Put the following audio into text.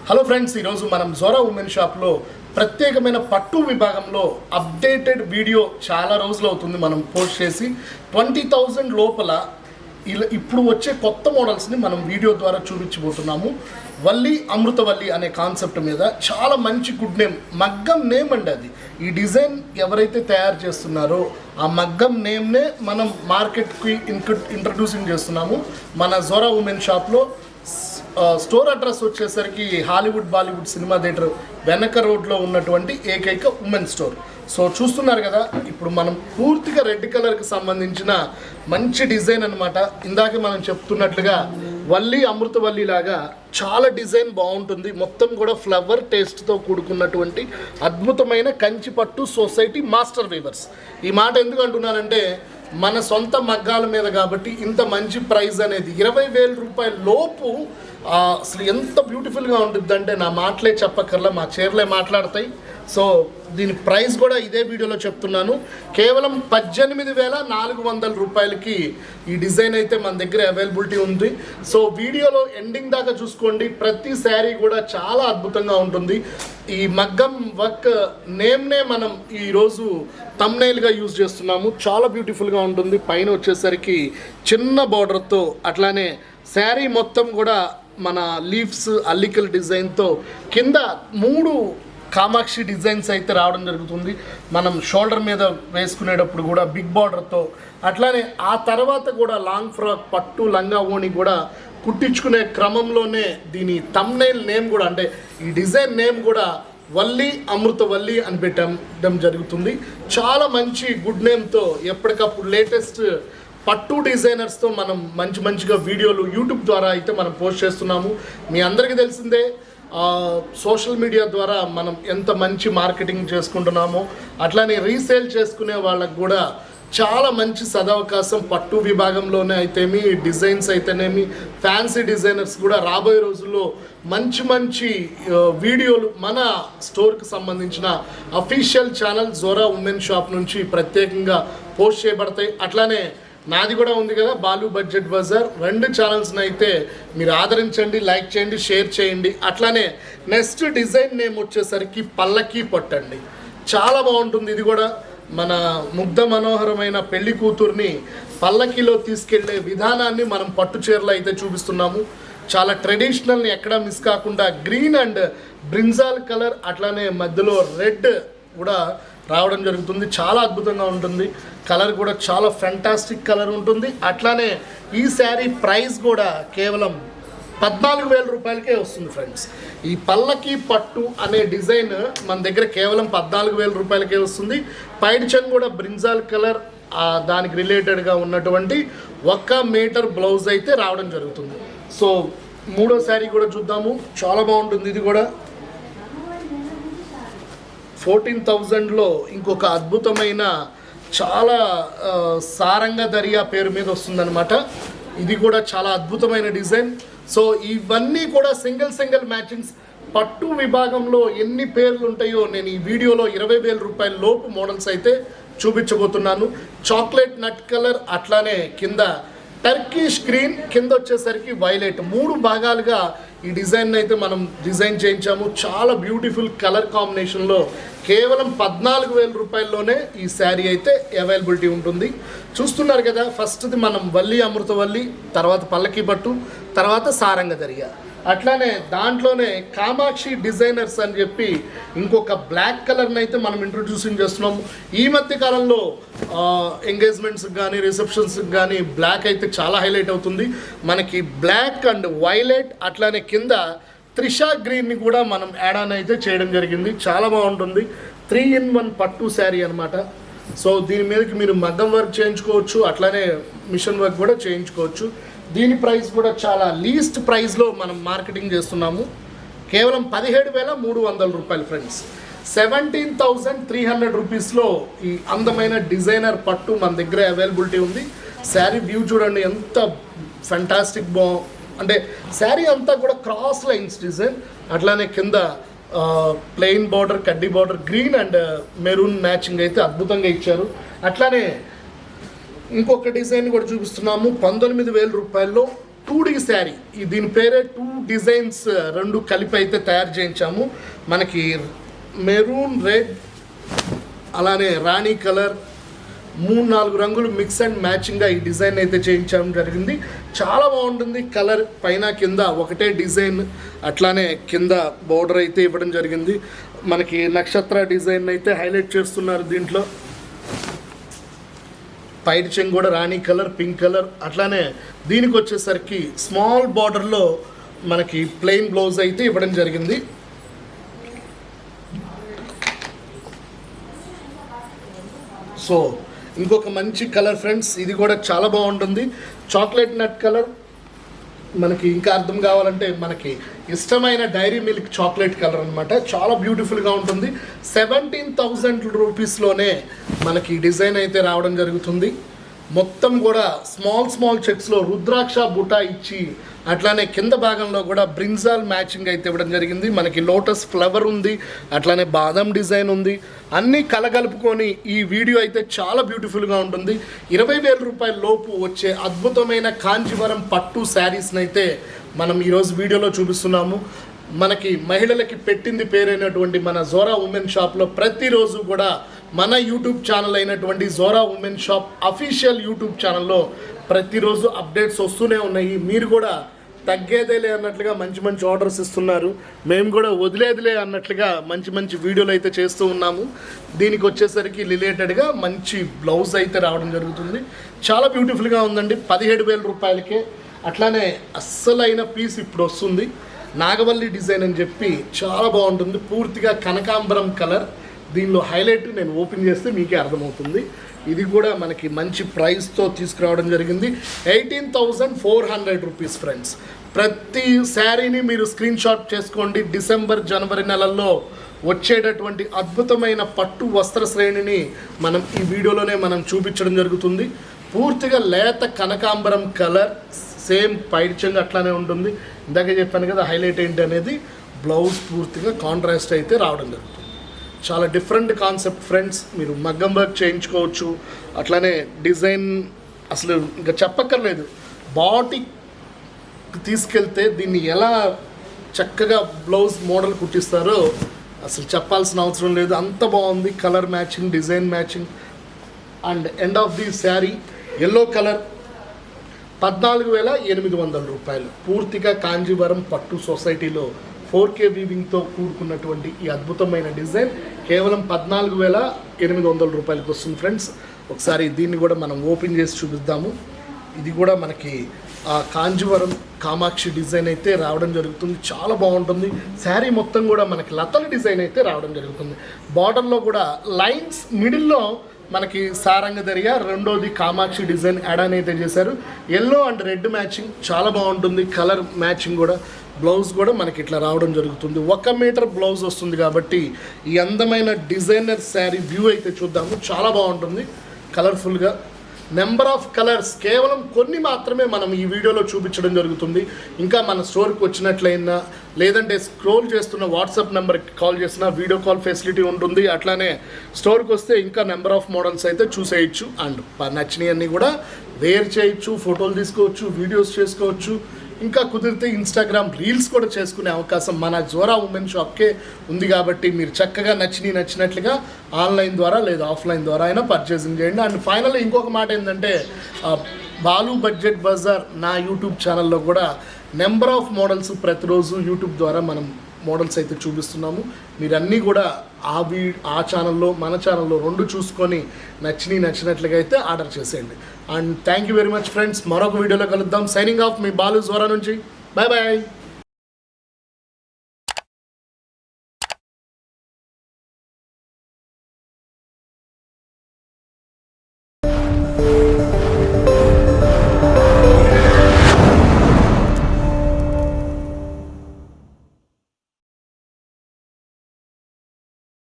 Hello friends, ఈరోజు మనం Zora women షాప్లో ప్రత్యేకమైన పట్టు విభాగంలో అప్డేటెడ్ వీడియో చాలా రోజులు అవుతుంది మనం పోస్ట్ చేసి 20,000 లోపల ఇప్పుడు వచ్చే కొత్త మోడల్స్ని మనం వీడియో ద్వారా చూపించబోతున్నాము. వల్లి అమృతవల్లి అనే కాన్సెప్ట్ మీద చాలా మంచి గుడ్ నేమ్, మగ్గం నేమ్ అండి అది. ఈ డిజైన్ ఎవరైతే తయారు చేస్తున్నారో ఆ మగ్గం నేమ్నే మనం మార్కెట్కి ఇంట్రడ్యూసింగ్ చేస్తున్నాము. మన జోరా ఉమెన్ షాప్లో స్టోర్ అడ్రస్ వచ్చేసరికి హాలీవుడ్ బాలీవుడ్ సినిమా థియేటర్ వెనక రోడ్లో ఉన్నటువంటి ఏకైక ఉమెన్ స్టోర్. సో చూస్తున్నారు కదా, ఇప్పుడు మనం పూర్తిగా రెడ్ కలర్కి సంబంధించిన మంచి డిజైన్ అనమాట. ఇందాక మనం చెప్తున్నట్లుగా వల్లి అమృతవల్లి లాగా చాలా డిజైన్ బాగుంటుంది. మొత్తం కూడా ఫ్లవర్ టేస్ట్తో కూడుకున్నటువంటి అద్భుతమైన కంచి పట్టు సొసైటీ మాస్టర్ వీవర్స్. ఈ మాట ఎందుకు అంటున్నానంటే, మన సొంత మగ్గాల మీద కాబట్టి ఇంత మంచి ప్రైస్ అనేది 20,000 రూపాయల లోపు అసలు ఎంత బ్యూటిఫుల్గా ఉంటుంది అంటే నా మాటలే చెప్పక్కర్లా, మా చీరలే మాట్లాడతాయి. సో దీని ప్రైస్ కూడా ఇదే వీడియోలో చెప్తున్నాను. కేవలం 18,400 రూపాయలకి ఈ డిజైన్ అయితే మన దగ్గర అవైలబిలిటీ ఉంది. సో వీడియోలో ఎండింగ్ దాకా చూసుకోండి. ప్రతి శారీ కూడా చాలా అద్భుతంగా ఉంటుంది. ఈ మగ్గం వర్క్ నేమ్నే మనం ఈరోజు థంబ్నెయిల్గా యూజ్ చేస్తున్నాము. చాలా బ్యూటిఫుల్గా ఉంటుంది. పైన వచ్చేసరికి చిన్న బార్డర్తో, అట్లానే శారీ మొత్తం కూడా మన లీవ్స్ అల్లికల్ డిజైన్తో, కింద 3 కామాక్షి డిజైన్స్ అయితే రావడం జరుగుతుంది. మనం షోల్డర్ మీద వేసుకునేటప్పుడు కూడా బిగ్ బార్డర్తో, అట్లానే ఆ తర్వాత కూడా లాంగ్ ఫ్రాక్ పట్టు లంగా ఓణి కూడా కుట్టించుకునే క్రమంలోనే దీని థంబ్నెయిల్ నేమ్ కూడా, అంటే ఈ డిజైన్ నేమ్ కూడా వల్లి అమృతవల్లి అని పెట్టడం జరుగుతుంది. చాలా మంచి గుడ్ నేమ్తో ఎప్పటికప్పుడు లేటెస్ట్ పట్టు డిజైనర్స్తో మనం మంచిగా వీడియోలు యూట్యూబ్ ద్వారా అయితే మనం పోస్ట్ చేస్తున్నాము. మీ అందరికీ తెలిసిందే, సోషల్ మీడియా ద్వారా మనం ఎంత మంచి మార్కెటింగ్ చేసుకుంటున్నామో, అట్లానే రీసేల్ చేసుకునే వాళ్ళకు కూడా చాలా మంచి సదవకాశం. పట్టు విభాగంలోనే అయితేమి, డిజైన్స్ అయితేనేమి, ఫ్యాన్సీ డిజైనర్స్ కూడా రాబోయే రోజుల్లో మంచి వీడియోలు మన స్టోర్కి సంబంధించిన official channel Zora women shop నుంచి ప్రత్యేకంగా పోస్ట్ చేయబడతాయి. అట్లానే నాది కూడా ఉంది కదా, బాలు బడ్జెట్ బజార్. 2 ఛానల్స్ని అయితే మీరు ఆదరించండి, లైక్ చేయండి, షేర్ చేయండి. అట్లానే నెక్స్ట్ డిజైన్ నేమ్ వచ్చేసరికి పల్లకి పట్టండి. చాలా బాగుంటుంది. ఇది కూడా మన ముగ్ధ మనోహరమైన పెళ్లి కూతుర్ని పల్లకిలో తీసుకెళ్లే విధానాన్ని మనం పట్టు చీరలో అయితే చూపిస్తున్నాము. చాలా ట్రెడిషనల్ని ఎక్కడా మిస్ కాకుండా గ్రీన్ అండ్ బ్రింజాల్ కలర్, అట్లానే మధ్యలో రెడ్ కూడా రావడం జరుగుతుంది. చాలా అద్భుతంగా ఉంటుంది. కలర్ కూడా చాలా ఫ్యాంటాస్టిక్ కలర్ ఉంటుంది. అట్లానే ఈ శారీ ప్రైస్ కూడా కేవలం 14,000 రూపాయలకే వస్తుంది ఫ్రెండ్స్. ఈ పల్లకి పట్టు అనే డిజైన్ మన దగ్గర కేవలం 14,000 రూపాయలకే వస్తుంది. పైడి చెంగు కూడా బ్రింజాల్ కలర్, దానికి రిలేటెడ్గా ఉన్నటువంటి 1 మీటర్ బ్లౌజ్ అయితే రావడం జరుగుతుంది. సో 3వ శారీ కూడా చూద్దాము. చాలా బాగుంటుంది. ఇది కూడా 14,000లో ఇంకొక అద్భుతమైన చాలా సారంగ దరియా పేరు మీద వస్తుందన్నమాట. ఇది కూడా చాలా అద్భుతమైన డిజైన్. సో ఇవన్నీ కూడా సింగిల్ మ్యాచింగ్స్. పట్టు విభాగంలో ఎన్ని పేర్లు ఉంటాయో నేను ఈ వీడియోలో 20,000 రూపాయల లోపు మోడల్స్ అయితే చూపించబోతున్నాను. చాక్లెట్ నట్ కలర్, అట్లానే కింద టర్కిష్ గ్రీన్, కింద వచ్చేసరికి వైలెట్, 3 భాగాలుగా ఈ డిజైన్ అయితే మనం డిజైన్ చేయించాము. చాలా బ్యూటిఫుల్ కలర్ కాంబినేషన్లో కేవలం 14,000 రూపాయల్లోనే ఈ శారీ అయితే అవైలబిలిటీ ఉంటుంది. చూస్తున్నారు కదా, ఫస్ట్ది మనం వల్లి అమృతవల్లి, తర్వాత పల్లకి పట్టు, తర్వాత సారంగ దరియా. అట్లానే దాంట్లోనే కామాక్షి డిజైనర్స్ అని చెప్పి ఇంకొక బ్లాక్ కలర్ని అయితే మనం ఇంట్రొడ్యూసింగ్ చేస్తున్నాము. ఈ మధ్య కాలంలో ఎంగేజ్మెంట్స్కి కానీ రిసెప్షన్స్కి కానీ బ్లాక్ అయితే చాలా హైలైట్ అవుతుంది. మనకి బ్లాక్ అండ్ వైలెట్, అట్లానే కింద త్రిషా గ్రీన్ని కూడా మనం యాడ్ ఆన్ అయితే చేయడం జరిగింది. చాలా బాగుంటుంది. 3-in-1 పట్టు శారీ అనమాట. సో దీని మీదకి మీరు మగ్గం వర్క్ చేయించుకోవచ్చు, అట్లానే మిషన్ వర్క్ కూడా చేయించుకోవచ్చు. దీని ప్రైస్ కూడా చాలా లీస్ట్ ప్రైస్లో మనం మార్కెటింగ్ చేస్తున్నాము. కేవలం 17,300 రూపాయలు ఫ్రెండ్స్. 17,300 రూపీస్లో ఈ అందమైన డిజైనర్ పట్టు మన దగ్గర అవైలబిలిటీ ఉంది. శారీ వ్యూ చూడండి, ఎంత ఫ్యాంటాస్టిక్ అంటే శారీ అంతా కూడా క్రాస్ లైన్స్ డిజైన్, అట్లానే కింద ప్లెయిన్ బార్డర్, కడ్డీ border, green and maroon matching అయితే అద్భుతంగా ఇచ్చారు. అట్లానే ఇంకొక డిజైన్ కూడా చూపిస్తున్నాము. 19,000 రూపాయల్లో 2D శారీ, దీని పేరే 2 డిజైన్స్ రెండు కలిపి అయితే తయారు చేయించాము. మనకి మెరూన్, రెడ్, అలానే రాణి కలర్ 3-4 రంగులు మిక్స్ అండ్ మ్యాచింగ్గా ఈ డిజైన్ అయితే చేయించడం జరిగింది. చాలా బాగుంటుంది. కలర్ పైన కింద ఒకటే డిజైన్, అట్లానే కింద బోర్డర్ అయితే ఇవ్వడం జరిగింది. మనకి నక్షత్ర డిజైన్ అయితే హైలైట్ చేస్తున్నారు దీంట్లో. పైట్ చెంగు కూడా రాణి కలర్, పింక్ కలర్. అట్లానే దీనికి వచ్చేసరికి స్మాల్ బార్డర్లో మనకి ప్లెయిన్ బ్లౌజ్ అయితే ఇవ్వడం జరిగింది. సో ఇంకొక మంచి కలర్ ఫ్రెండ్స్, ఇది కూడా చాలా బాగుంటుంది. చాక్లెట్ నట్ కలర్. మనకి ఇంకా అర్థం కావాలంటే మనకి ఇష్టమైన డైరీ మిల్క్ చాక్లెట్ కలర్ అనమాట. చాలా బ్యూటిఫుల్గా ఉంటుంది. 17,000 రూపీస్లోనే మనకి డిజైన్ అయితే రావడం జరుగుతుంది. మొత్తం కూడా స్మాల్ చెక్స్లో రుద్రాక్ష బుటా ఇచ్చి, అట్లానే కింద భాగంలో కూడా బ్రింజాల్ మ్యాచింగ్ అయితే ఇవ్వడం జరిగింది. మనకి లోటస్ ఫ్లవర్ ఉంది, అట్లానే బాదం డిజైన్ ఉంది. అన్నీ కలగలుపుకొని ఈ వీడియో అయితే చాలా బ్యూటిఫుల్గా ఉంటుంది. 20,000 రూపాయల లోపు వచ్చే అద్భుతమైన కాంజీవరం పట్టు శారీస్ని అయితే మనం ఈరోజు వీడియోలో చూపిస్తున్నాము. మనకి మహిళలకి పెట్టింది పేరైనటువంటి మన జోరా ఉమెన్ షాప్లో ప్రతిరోజు కూడా మన యూట్యూబ్ ఛానల్ అయినటువంటి Zora women shop official YouTube ఛానల్లో ప్రతిరోజు అప్డేట్స్ వస్తూనే ఉన్నాయి. మీరు కూడా తగ్గేదేలే అన్నట్లుగా మంచి ఆర్డర్స్ ఇస్తున్నారు. మేము కూడా వదిలేదిలే అన్నట్లుగా మంచి వీడియోలు అయితే చేస్తూ ఉన్నాము. దీనికి వచ్చేసరికి రిలేటెడ్గా మంచి బ్లౌజ్ అయితే రావడం జరుగుతుంది. చాలా బ్యూటిఫుల్గా ఉందండి. 17,000 రూపాయలకే. అట్లానే అస్సలైన పీస్ ఇప్పుడు వస్తుంది. నాగవల్లి డిజైన్ అని చెప్పి చాలా బాగుంటుంది. పూర్తిగా కనకాంబరం కలర్. దీనిలో హైలైట్ నేను ఓపెన్ చేస్తే మీకే అర్థమవుతుంది. ఇది కూడా మనకి మంచి ప్రైస్తో తీసుకురావడం జరిగింది. 18,400 రూపీస్ ఫ్రెండ్స్. ప్రతి శారీని మీరు స్క్రీన్ షాట్ చేసుకోండి. డిసెంబర్, జనవరి నెలల్లో వచ్చేటటువంటి అద్భుతమైన పట్టు వస్త్ర శ్రేణిని మనం ఈ వీడియోలోనే మనం చూపించడం జరుగుతుంది. పూర్తిగా లేత కనకాంబరం కలర్, సేమ్ పైట్ చెంగు అట్లానే ఉంటుంది. ఇందాక చెప్పాను కదా హైలైట్ ఏంటి అనేది. బ్లౌజ్ పూర్తిగా కాంట్రాస్ట్ అయితే రావడం జరుగుతుంది. చాలా డిఫరెంట్ కాన్సెప్ట్ ఫ్రెండ్స్. మీరు మగ్గం వర్క్ చేయించుకోవచ్చు. అట్లానే డిజైన్ అసలు ఇంకా చెప్పక్కర్లేదు. బాటిక్ తీసుకెళ్తే దీన్ని ఎలా చక్కగా బ్లౌజ్ మోడల్ కుట్టిస్తారో అసలు చెప్పాల్సిన అవసరం లేదు. అంత బాగుంది. Colour matching, design matching. And end of the sari yellow colour. 14,800 రూపాయలు. పూర్తిగా కాంజీవరం పట్టు సొసైటీలో 4K వీవింగ్తో కూడుకున్నటువంటి ఈ అద్భుతమైన డిజైన్ కేవలం 14,800 రూపాయలకి వస్తుంది ఫ్రెండ్స్. ఒకసారి దీన్ని కూడా మనం ఓపెన్ చేసి చూపిద్దాము. ఇది కూడా మనకి కాంజీవరం కామాక్షి డిజైన్ అయితే రావడం జరుగుతుంది. చాలా బాగుంటుంది. శారీ మొత్తం కూడా మనకి లతల డిజైన్ అయితే రావడం జరుగుతుంది. బార్డర్లో కూడా లైన్స్, మిడిల్లో మనకి సారంగ దరియా, రెండోది కామాక్షి డిజైన్ యాడ్ అయితే చేశారు. ఎల్లో అండ్ రెడ్ మ్యాచింగ్ చాలా బాగుంటుంది. కలర్ మ్యాచింగ్ కూడా. బ్లౌజ్ కూడా మనకి ఇట్లా రావడం జరుగుతుంది. 1 మీటర్ బ్లౌజ్ వస్తుంది కాబట్టి ఈ అందమైన డిజైనర్ శారీ వ్యూ అయితే చూద్దాము. చాలా బాగుంటుంది కలర్ఫుల్గా. నెంబర్ ఆఫ్ కలర్స్ కేవలం కొన్ని మాత్రమే మనం ఈ వీడియోలో చూపించడం జరుగుతుంది. ఇంకా మన స్టోర్కి వచ్చినట్లయినా లేదంటే స్క్రోల్ చేస్తున్న వాట్సాప్ నెంబర్కి కాల్ చేసిన వీడియో కాల్ ఫెసిలిటీ ఉంటుంది. అట్లానే స్టోర్కి వస్తే ఇంకా నెంబర్ ఆఫ్ మోడల్స్ అయితే చూసేయచ్చు. అండ్ నచ్చినవన్నీ కూడా వేర్ చేయొచ్చు, ఫోటోలు తీసుకోవచ్చు, వీడియోస్ చేసుకోవచ్చు. ఇంకా కుదిరితే ఇన్స్టాగ్రామ్ రీల్స్ కూడా చేసుకునే అవకాశం మన జోరా ఉమెన్ షాప్కే ఉంది. కాబట్టి మీరు చక్కగా నచ్చినట్లుగా ఆన్లైన్ ద్వారా లేదా ఆఫ్లైన్ ద్వారా అయినా పర్చేసింగ్ చేయండి. అండ్ ఫైనల్ ఇంకొక మాట ఏంటంటే బాలు బడ్జెట్ బజార్ నా యూట్యూబ్ ఛానల్లో కూడా నెంబర్ ఆఫ్ మోడల్స్ ప్రతిరోజు యూట్యూబ్ ద్వారా మనం మోడల్స్ అయితే చూపిస్తున్నాము. మీరన్నీ కూడా ఆ ఛానల్లో మన ఛానల్లో రెండు చూసుకొని నచ్చినట్లుగా అయితే ఆర్డర్ చేసేయండి. And thank you very much friends. మరొక వీడియోలో కలుద్దాం. సైనింగ్ ఆఫ్ మీ బాలు జోరా నుంచి. Bye bye.